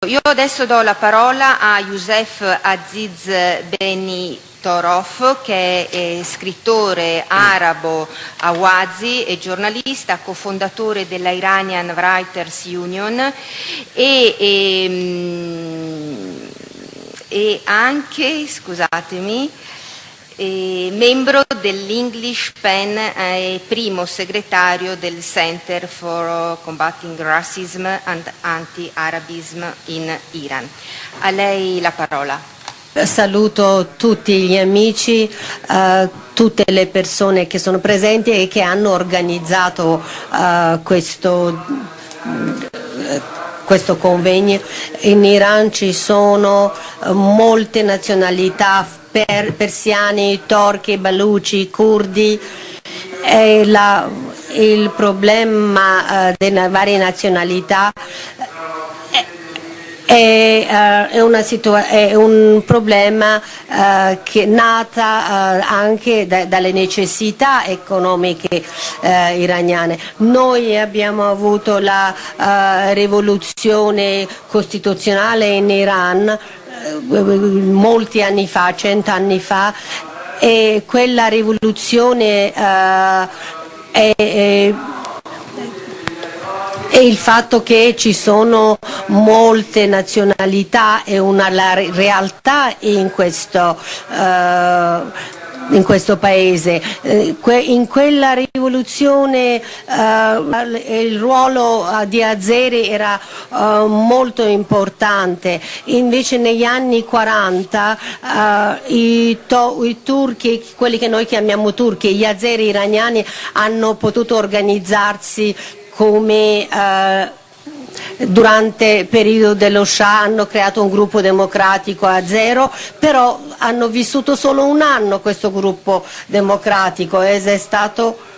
Io adesso do la parola a Youssef Aziz Beni Torof, che è scrittore arabo ahwazi e giornalista, cofondatore della Iranian Writers Union e anche, scusatemi, membro dell'English Pen e primo segretario del Center for Combating Racism and Anti-Arabism in Iran. A lei la parola. Saluto tutti gli amici, tutte le persone che sono presenti e che hanno organizzato questo convegno. In Iran ci sono molte nazionalità, persiani, torchi, baluci, curdi. Il problema delle varie nazionalità è un problema che è nata anche dalle necessità economiche iraniane. Noi abbiamo avuto la rivoluzione costituzionale in Iran molti anni fa, 100 anni fa, e quella rivoluzione e il fatto che ci sono molte nazionalità è una realtà in questo paese. In quella rivoluzione il ruolo di Azeri era molto importante, invece negli anni 40 i turchi, quelli che noi chiamiamo turchi, gli azeri iraniani, hanno potuto organizzarsi come durante il periodo dello Shah, hanno creato un gruppo democratico azero, però hanno vissuto solo un anno questo gruppo democratico ed è stato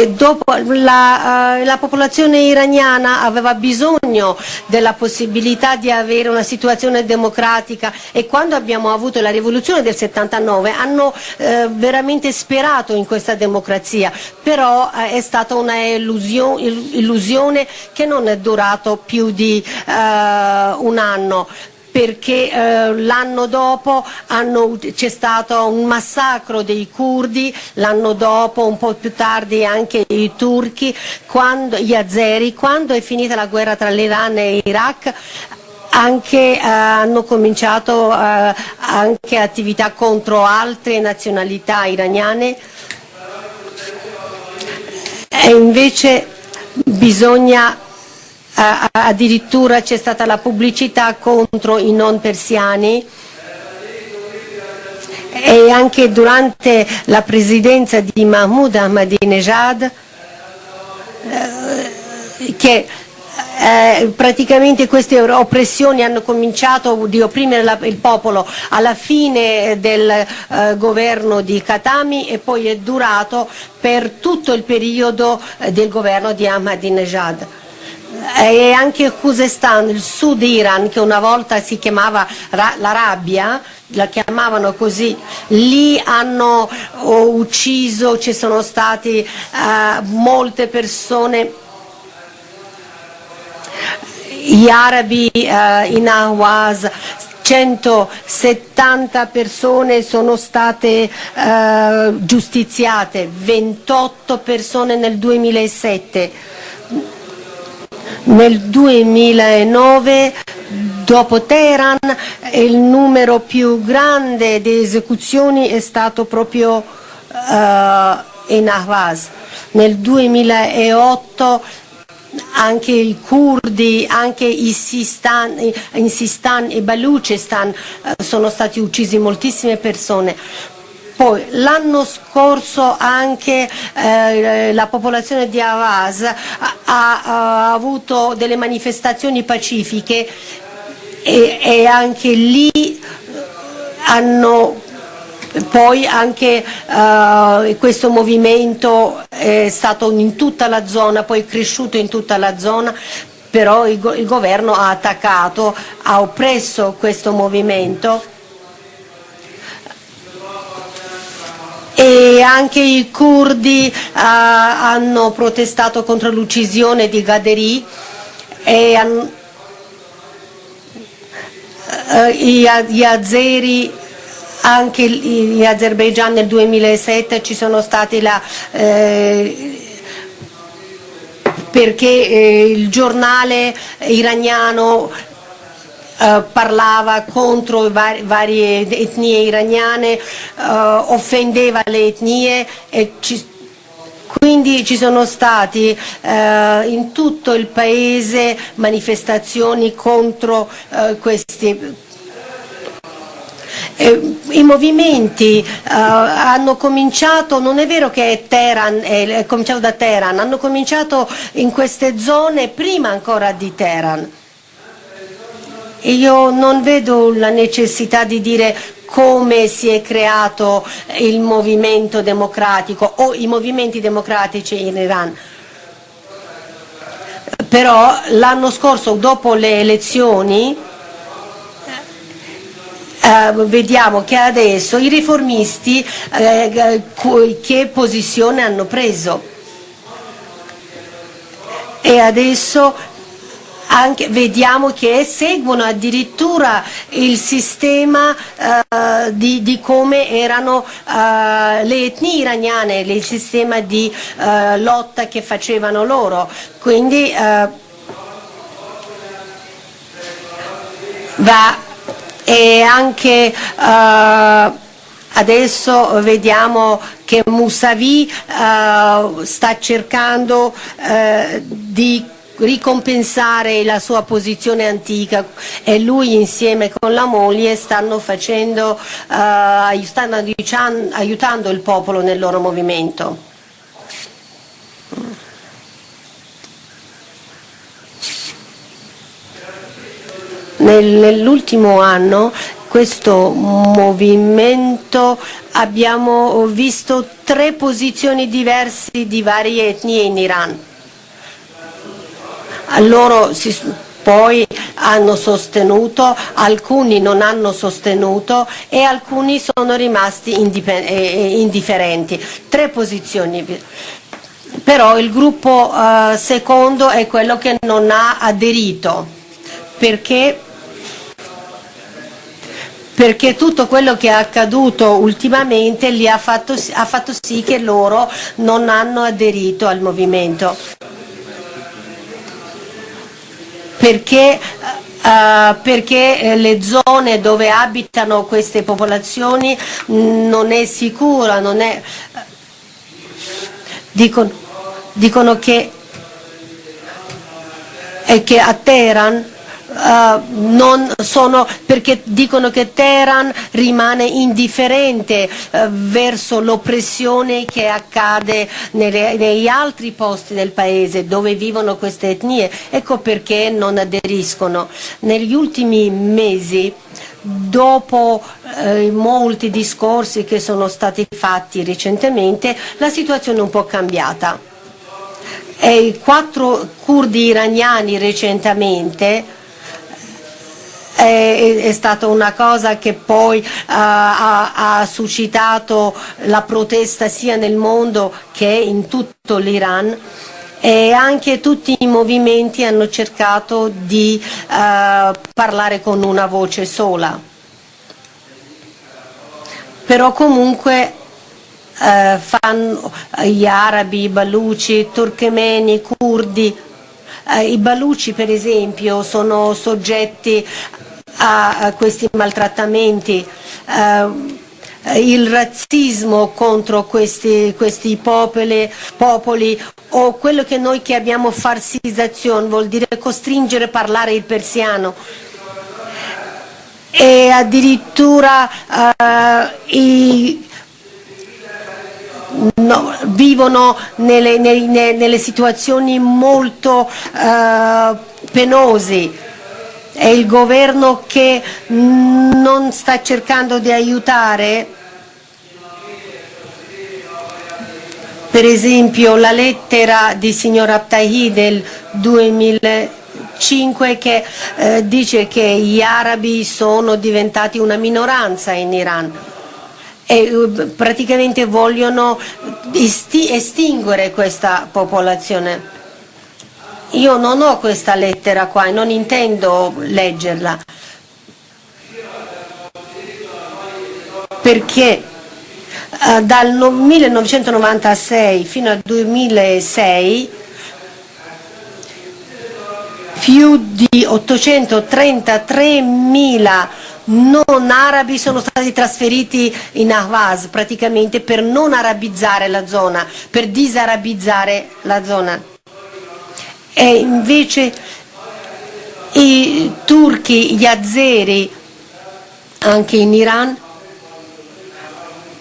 dopo la popolazione iraniana aveva bisogno della possibilità di avere una situazione democratica, e quando abbiamo avuto la rivoluzione del 79 hanno veramente sperato in questa democrazia, però è stata una illusione che non è durato più di un anno, perché l'anno dopo c'è stato un massacro dei curdi, l'anno dopo, un po' più tardi, anche i turchi, gli azeri. Quando è finita la guerra tra l'Iran e l'Iraq, hanno cominciato anche attività contro altre nazionalità iraniane, e invece addirittura c'è stata la pubblicità contro i non persiani, e anche durante la presidenza di Mahmoud Ahmadinejad, che praticamente queste oppressioni hanno cominciato di opprimere il popolo alla fine del governo di Khatami, e poi è durato per tutto il periodo del governo di Ahmadinejad. E anche Khuzestan, il sud Iran, che una volta si chiamava l'Arabia, la chiamavano così, lì hanno ucciso, ci sono stati molte persone, gli arabi in Ahwaz. 170 persone sono state giustiziate, 28 persone nel 2007. Nel 2009, dopo Teheran, il numero più grande di esecuzioni è stato proprio in Ahwaz. Nel 2008 anche i curdi, anche in Sistan e Baluchistan sono stati uccisi moltissime persone. Poi l'anno scorso anche la popolazione di Ahwaz ha avuto delle manifestazioni pacifiche, e anche lì hanno poi anche questo movimento è stato in tutta la zona, poi è cresciuto in tutta la zona, però il governo ha attaccato, ha oppresso questo movimento. E anche i curdi hanno protestato contro l'uccisione di Ghaderi, gli azeri, anche in Azerbaigian nel 2007 ci sono stati perché il giornale iraniano parlava contro varie etnie iraniane, offendeva le etnie e quindi ci sono stati in tutto il paese manifestazioni contro questi. I movimenti hanno cominciato, non è vero che Teheran è cominciato da Teheran, hanno cominciato in queste zone prima ancora di Teheran. E io non vedo la necessità di dire come si è creato il movimento democratico o i movimenti democratici in Iran. Però l'anno scorso, dopo le elezioni, vediamo che adesso i riformisti che posizione hanno preso, e adesso anche vediamo che seguono addirittura il sistema di come erano le etnie iraniane, il sistema di lotta che facevano loro. Quindi e anche adesso vediamo che Mousavi sta cercando di ricompensare la sua posizione antica, e lui insieme con la moglie stanno aiutando il popolo nel loro movimento. Nell'ultimo anno questo movimento abbiamo visto 3 posizioni diverse di varie etnie in Iran. Loro poi hanno sostenuto, alcuni non hanno sostenuto e alcuni sono rimasti indifferenti. 3 posizioni. Però il gruppo secondo è quello che non ha aderito, perché tutto quello che è accaduto ultimamente ha fatto sì che loro non hanno aderito al movimento. Perché le zone dove abitano queste popolazioni non è sicura, dicono che a Teheran non sono, perché dicono che Teheran rimane indifferente verso l'oppressione che accade negli altri posti del paese dove vivono queste etnie. Ecco perché non aderiscono. Negli ultimi mesi, dopo molti discorsi che sono stati fatti recentemente, la situazione è un po' cambiata. E i 4 curdi iraniani recentemente è stata una cosa che poi ha suscitato la protesta sia nel mondo che in tutto l'Iran, e anche tutti i movimenti hanno cercato di parlare con una voce sola. Però comunque fanno gli arabi, i baluci, i turkmeni, i curdi. I baluci per esempio sono soggetti a questi maltrattamenti, il razzismo contro questi popoli, o quello che noi chiamiamo farsizzazione, vuol dire costringere a parlare il persiano, e addirittura vivono nelle situazioni molto penose. È il governo che non sta cercando di aiutare. Per esempio la lettera di signor Abtahi del 2005 che dice che gli arabi sono diventati una minoranza in Iran e praticamente vogliono estinguere questa popolazione. Io non ho questa lettera qua e non intendo leggerla, perché dal 1996 fino al 2006 più di 833.000 non arabi sono stati trasferiti in Ahvaz, praticamente per non arabizzare la zona, per disarabizzare la zona. E invece i turchi, gli azeri, anche in Iran,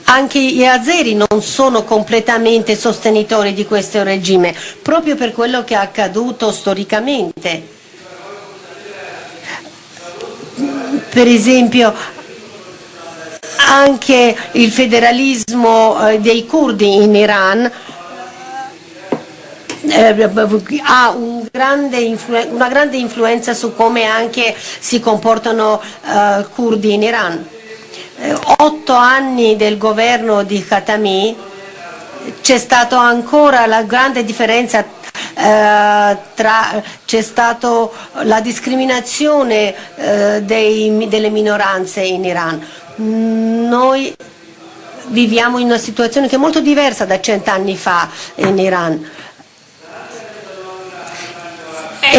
anche gli azeri non sono completamente sostenitori di questo regime, proprio per quello che è accaduto storicamente. Per esempio, anche il federalismo dei curdi in Iran ha una grande influenza su come anche si comportano curdi in Iran. 8 anni del governo di Khatami c'è stata ancora la grande differenza c'è stata la discriminazione delle minoranze in Iran. Noi viviamo in una situazione che è molto diversa da 100 anni fa in Iran.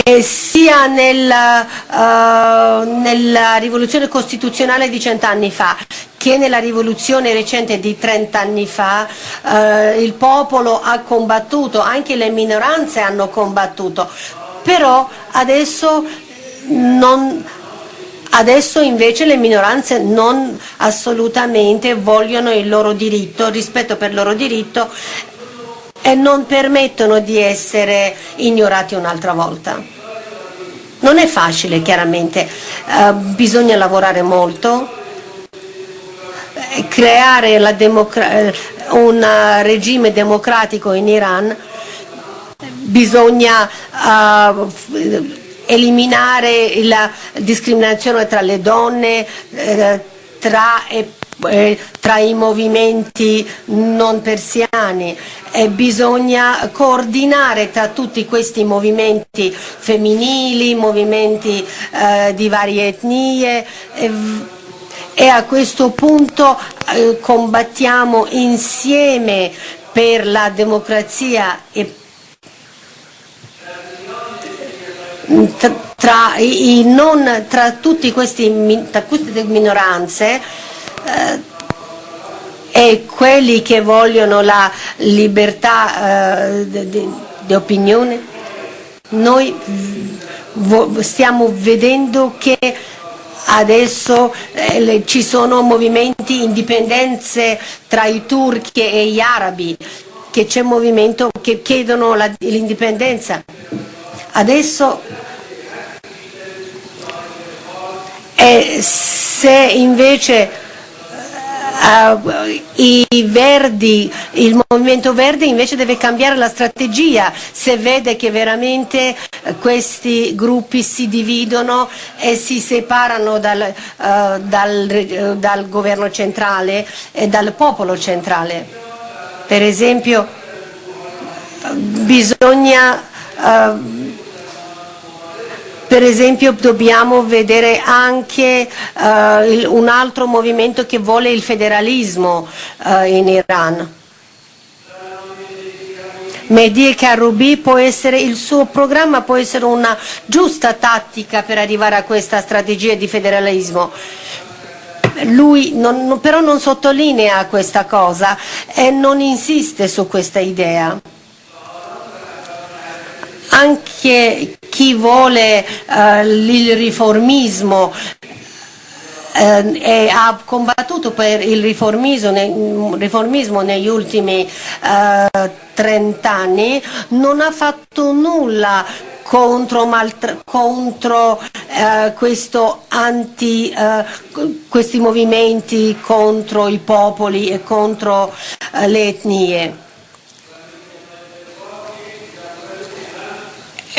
E sia nella rivoluzione costituzionale di 100 anni fa che nella rivoluzione recente di 30 anni fa il popolo ha combattuto, anche le minoranze hanno combattuto, però adesso invece le minoranze non assolutamente vogliono il loro diritto, rispetto per il loro diritto, e non permettono di essere ignorati un'altra volta. Non è facile, chiaramente, bisogna lavorare molto, creare un regime democratico in Iran, bisogna eliminare la discriminazione tra le donne, tra i movimenti non persiani, e bisogna coordinare tra tutti questi movimenti femminili, movimenti di varie etnie, e a questo punto combattiamo insieme per la democrazia e tra tutte queste minoranze e quelli che vogliono la libertà di opinione. Noi stiamo vedendo che adesso ci sono movimenti, indipendenze tra i turchi e gli arabi, che c'è un movimento che chiedono l'indipendenza. Adesso se invece il movimento verde invece deve cambiare la strategia, se vede che veramente questi gruppi si dividono e si separano dal governo centrale e dal popolo centrale. Per esempio, dobbiamo vedere anche un altro movimento che vuole il federalismo in Iran. Mehdi Karoubi il suo programma può essere una giusta tattica per arrivare a questa strategia di federalismo. Lui però non sottolinea questa cosa e non insiste su questa idea. Anche chi vuole il riformismo e ha combattuto per il riformismo negli ultimi 30 anni, non ha fatto nulla contro questi movimenti contro i popoli e contro le etnie.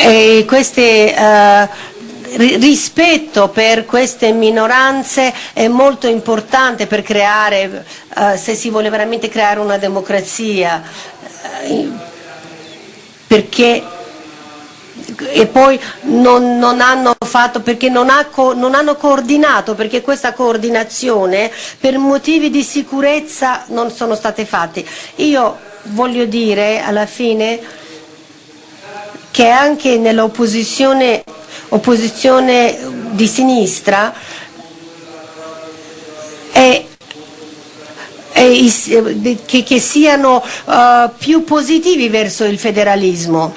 E rispetto per queste minoranze è molto importante per creare, se si vuole veramente creare una democrazia, perché e poi non hanno fatto perché non hanno coordinato, perché questa coordinazione per motivi di sicurezza non sono state fatte. Io voglio dire alla fine che anche nell'opposizione di sinistra che siano più positivi verso il federalismo.